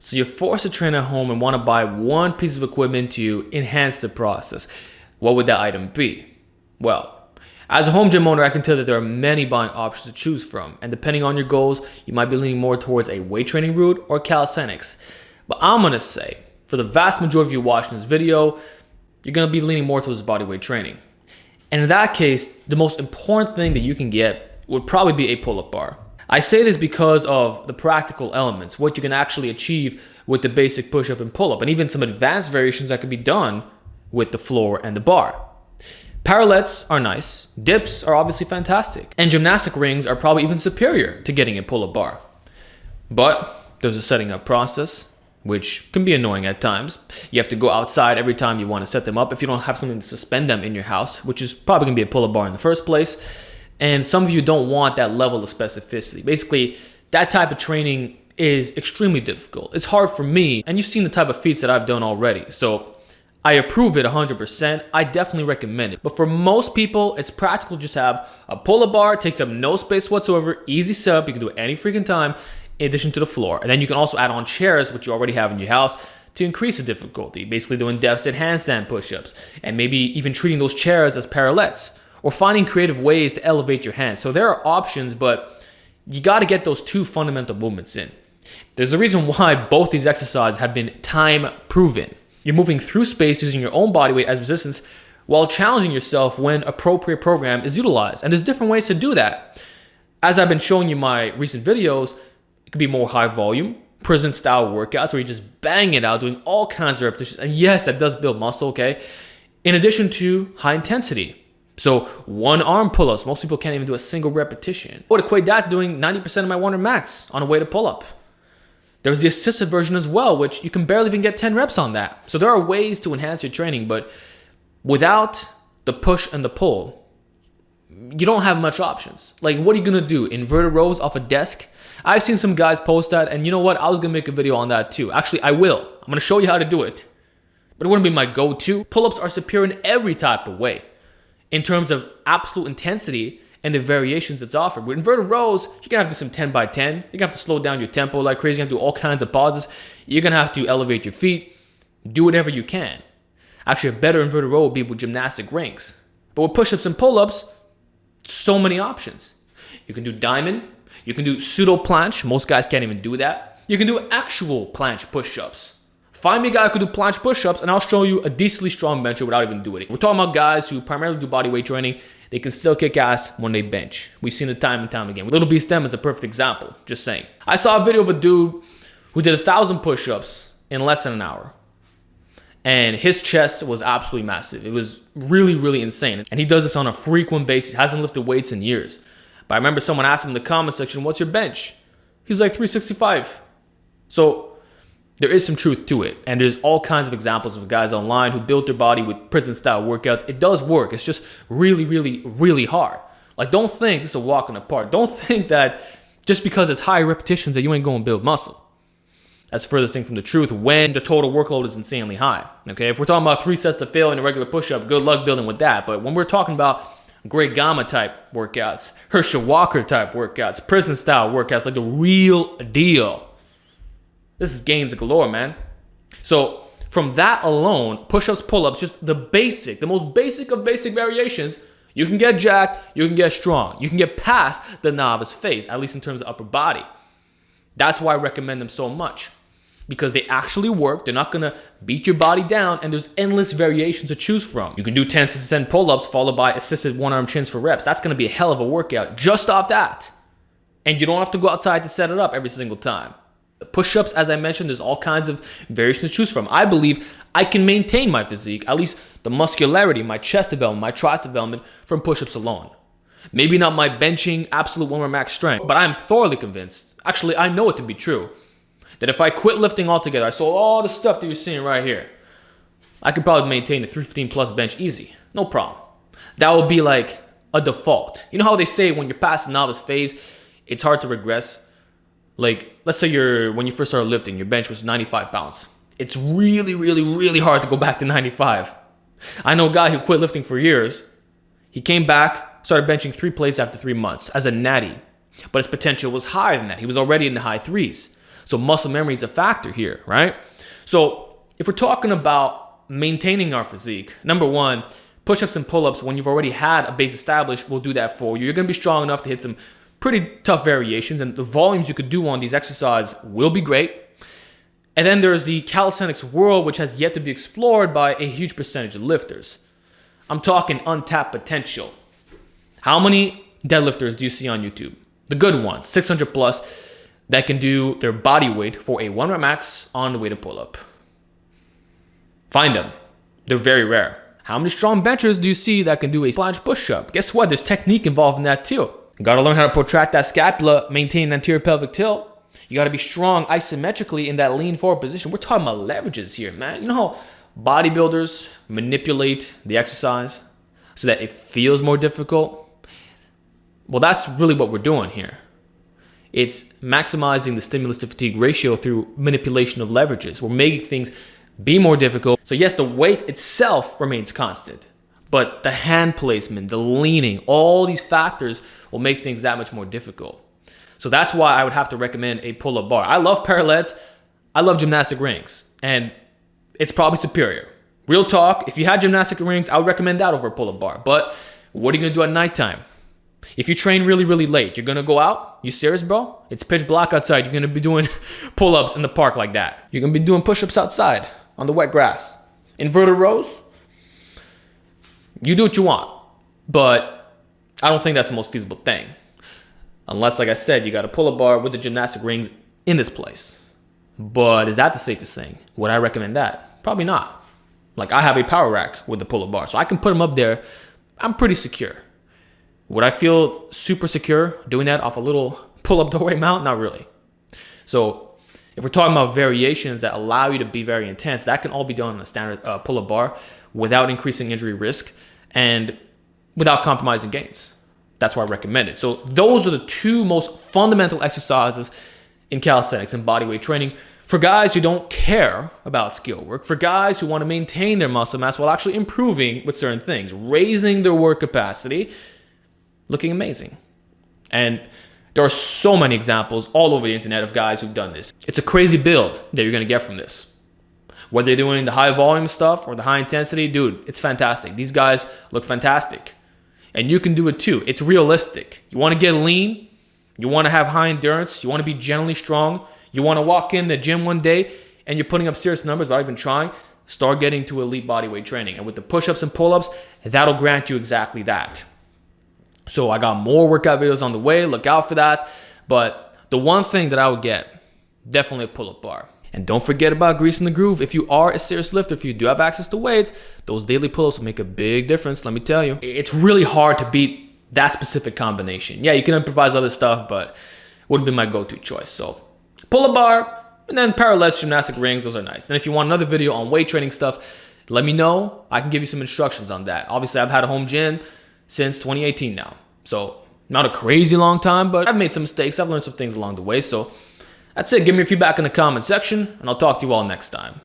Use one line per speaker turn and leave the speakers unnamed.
So you're forced to train at home and want to buy one piece of equipment to enhance the process. What would that item be? Well, as a home gym owner, I can tell that there are many buying options to choose from. And depending on your goals, you might be leaning more towards a weight training route or calisthenics. But I'm going to say, for the vast majority of you watching this video, you're going to be leaning more towards bodyweight training. And in that case, the most important thing that you can get would probably be a pull-up bar. I say this because of the practical elements, what you can actually achieve with the basic push-up and pull-up, and even some advanced variations that can be done with the floor and the bar. Parallettes are nice, dips are obviously fantastic, and gymnastic rings are probably even superior to getting a pull-up bar. But there's a setting up process, which can be annoying at times. You have to go outside every time you want to set them up if you don't have something to suspend them in your house, which is probably going to be a pull-up bar in the first place. And some of you don't want that level of specificity. Basically, that type of training is extremely difficult. It's hard for me, and you've seen the type of feats that I've done already. So I approve it 100%. I definitely recommend it. But for most people, it's practical just to have a pull-up bar, takes up no space whatsoever, easy setup, you can do it any freaking time, in addition to the floor. And then you can also add on chairs, which you already have in your house, to increase the difficulty. Basically doing deficit handstand push-ups, and maybe even treating those chairs as parallettes, or finding creative ways to elevate your hands. So there are options, but you got to get those two fundamental movements in. There's a reason why both these exercises have been time proven. You're moving through space using your own body weight as resistance while challenging yourself when appropriate program is utilized. And there's different ways to do that. As I've been showing you in my recent videos, it could be more high volume, prison style workouts where you just bang it out, doing all kinds of repetitions. And yes, that does build muscle, okay? In addition to high intensity. So one arm pull-ups, most people can't even do a single repetition. I would equate that to doing 90% of my one rep max on a way to pull-up. There's the assisted version as well, which you can barely even get 10 reps on that. So there are ways to enhance your training, but without the push and the pull, you don't have much options. Like, what are you gonna do? Inverted rows off a desk? I've seen some guys post that, and you know what? I was gonna make a video on that too. Actually, I will. I'm gonna show you how to do it. But it wouldn't be my go-to. Pull-ups are superior in every type of way, in terms of absolute intensity and the variations it's offered. With inverted rows, you're gonna have to do some 10 by 10. You're gonna have to slow down your tempo like crazy. You're gonna do all kinds of pauses. You're gonna have to elevate your feet. Do whatever you can. Actually, a better inverted row would be with gymnastic rings. But with push-ups and pull-ups, so many options. You can do diamond. You can do pseudo planche. Most guys can't even do that. You can do actual planche push-ups. Find me a guy who can do planche push-ups, and I'll show you a decently strong bencher without even doing it. We're talking about guys who primarily do body weight training. They can still kick ass when they bench. We've seen it time and time again. Little Beast Stem is a perfect example. Just saying. I saw a video of a dude who did 1,000 push-ups in less than an hour. And his chest was absolutely massive. It was really, really insane. And he does this on a frequent basis. He hasn't lifted weights in years. But I remember someone asked him in the comment section, what's your bench? He's like 365. So there is some truth to it. And there's all kinds of examples of guys online who built their body with prison style workouts. It does work. It's just really, really, really hard. Like, don't think this is a walk in the park. Don't think that just because it's high repetitions that you ain't going to build muscle. That's the furthest thing from the truth when the total workload is insanely high. Okay, if we're talking about 3 sets to fail in a regular push-up, good luck building with that. But when we're talking about Greg Gama type workouts, Herschel Walker type workouts, prison style workouts, like the real deal, this is gains galore, man. So from that alone, push-ups, pull-ups, just the most basic of basic variations, you can get jacked, you can get strong, you can get past the novice phase, at least in terms of upper body. That's why I recommend them so much, because they actually work. They're not gonna beat your body down, and there's endless variations to choose from. You can do 10 to 10 pull-ups followed by assisted one-arm chins for reps. That's gonna be a hell of a workout just off that. And you don't have to go outside to set it up every single time. Push-ups, as I mentioned, there's all kinds of variations to choose from. I believe I can maintain my physique, at least the muscularity, my chest development, my tricep development, from push-ups alone. Maybe not my benching absolute one rep max strength, but I'm thoroughly convinced, actually I know it to be true, that if I quit lifting altogether, I saw all the stuff that you're seeing right here, I could probably maintain a 315 plus bench easy, no problem. That would be like a default. You know how they say when you're past the novice phase, it's hard to regress? Like, let's say when you first started lifting, your bench was 95 pounds. It's really, really, really hard to go back to 95. I know a guy who quit lifting for years. He came back, started benching 3 plates after 3 months as a natty. But his potential was higher than that. He was already in the high threes. So muscle memory is a factor here, right? So if we're talking about maintaining our physique, number one, push-ups and pull-ups, when you've already had a base established, will do that for you. You're going to be strong enough to hit some pretty tough variations, and the volumes you could do on these exercises will be great. And then there's the calisthenics world, which has yet to be explored by a huge percentage of lifters. I'm talking untapped potential. How many deadlifters do you see on YouTube? The good ones, 600 plus, that can do their body weight for a 1 rep max on the way to pull up. Find them. They're very rare. How many strong benchers do you see that can do a planche push-up? Guess what? There's technique involved in that too. You gotta learn how to protract that scapula, maintain an anterior pelvic tilt. You gotta be strong isometrically in that lean forward position. We're talking about leverages here, man. You know how bodybuilders manipulate the exercise so that it feels more difficult? Well, that's really what we're doing here. It's maximizing the stimulus to fatigue ratio through manipulation of leverages. We're making things be more difficult. So yes, the weight itself remains constant, but the hand placement, the leaning, all these factors will make things that much more difficult. So that's why I would have to recommend a pull-up bar. I love parallettes. I love gymnastic rings, and it's probably superior. Real talk, if you had gymnastic rings, I would recommend that over a pull-up bar. But what are you gonna do at nighttime? If you train really, really late, you're gonna go out? You serious, bro? It's pitch black outside. You're gonna be doing pull-ups in the park like that. You're gonna be doing push-ups outside on the wet grass. Inverted rows? You do what you want, but I don't think that's the most feasible thing. Unless, like I said, you got a pull-up bar with the gymnastic rings in this place. But is that the safest thing? Would I recommend that? Probably not. Like, I have a power rack with the pull-up bar, so I can put them up there. I'm pretty secure. Would I feel super secure doing that off a little pull-up doorway mount? Not really. So if we're talking about variations that allow you to be very intense, that can all be done on a standard pull-up bar without increasing injury risk and without compromising gains. That's why I recommend it. So those are the two most fundamental exercises in calisthenics and bodyweight training for guys who don't care about skill work, for guys who want to maintain their muscle mass while actually improving with certain things, raising their work capacity, looking amazing. And there are so many examples all over the internet of guys who've done this. It's a crazy build that you're going to get from this. Whether you're doing the high volume stuff or the high intensity, dude, it's fantastic. These guys look fantastic. And you can do it too. It's realistic. You want to get lean. You want to have high endurance. You want to be generally strong. You want to walk in the gym one day and you're putting up serious numbers without even trying. Start getting to elite bodyweight training. And with the push-ups and pull-ups, that'll grant you exactly that. So I got more workout videos on the way. Look out for that. But the one thing that I would get, definitely a pull-up bar. And don't forget about greasing the groove. If you are a serious lifter, if you do have access to weights, those daily pull-ups will make a big difference, let me tell you. It's really hard to beat that specific combination. Yeah, you can improvise other stuff, but would be my go-to choice. So pull-up bar, and then parallettes, gymnastic rings, those are nice. Then if you want another video on weight training stuff, let me know. I can give you some instructions on that. Obviously, I've had a home gym since 2018 now. So not a crazy long time, but I've made some mistakes. I've learned some things along the way. So that's it. Give me your feedback in the comment section, and I'll talk to you all next time.